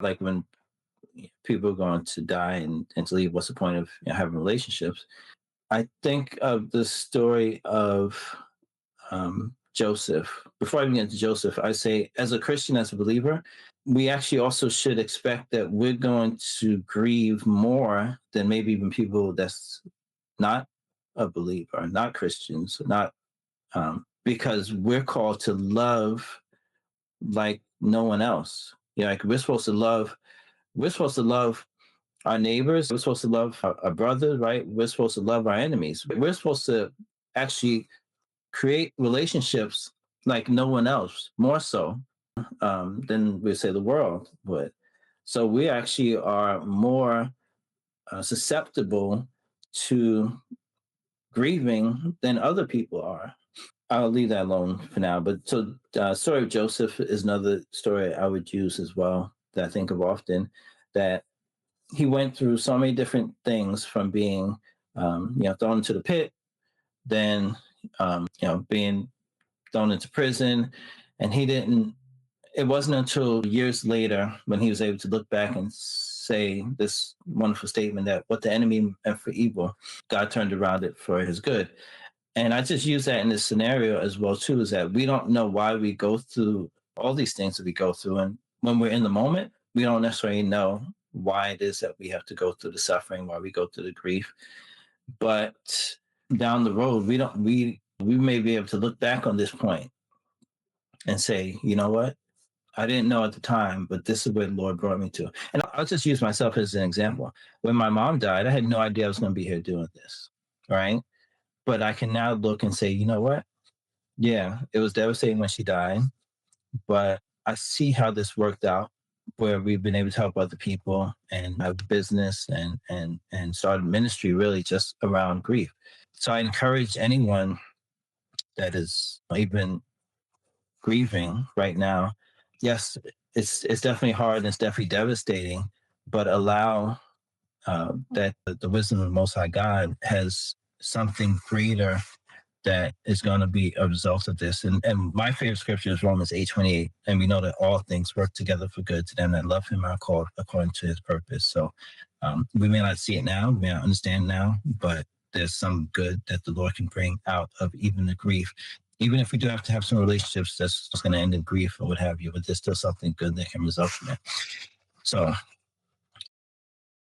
Like when people are going to die and to leave, what's the point of having relationships? I think of the story of Joseph. Before I even get into Joseph, I say, as a Christian, as a believer, we actually also should expect that we're going to grieve more than maybe even people that's not a believer, not Christians, not because we're called to love like no one else. Like we're supposed to love our neighbors. We're supposed to love our brothers, right? We're supposed to love our enemies. We're supposed to actually create relationships like no one else, more so than we say the world would. So we actually are more susceptible to grieving than other people are. I'll leave that alone for now. But so, story of Joseph is another story I would use as well that I think of often. That he went through so many different things, from being, thrown into the pit, then, being thrown into prison, and he didn't. It wasn't until years later when he was able to look back and say this wonderful statement that what the enemy meant for evil, God turned around it for his good. And I just use that in this scenario as well too, is that we don't know why we go through all these things that we go through. And when we're in the moment, we don't necessarily know why it is that we have to go through the suffering, why we go through the grief. But down the road, we may be able to look back on this point and say, you know what? I didn't know at the time, but this is where the Lord brought me to. And I'll just use myself as an example. When my mom died, I had no idea I was going to be here doing this. Right. But I can now look and say, you know what? Yeah, it was devastating when she died, but I see how this worked out, where we've been able to help other people and have business and started ministry really just around grief. So I encourage anyone that is even grieving right now. Yes, it's definitely hard and it's definitely devastating, but allow that the wisdom of the Most High God has something greater that is going to be a result of this. And my favorite scripture is Romans 8:28, and we know that all things work together for good to them that love Him and are called according to His purpose. So we may not see it now, we may not understand now, but there's some good that the Lord can bring out of even the grief. Even if we do have to have some relationships that's going to end in grief or what have you, but there's still something good that can result from it. So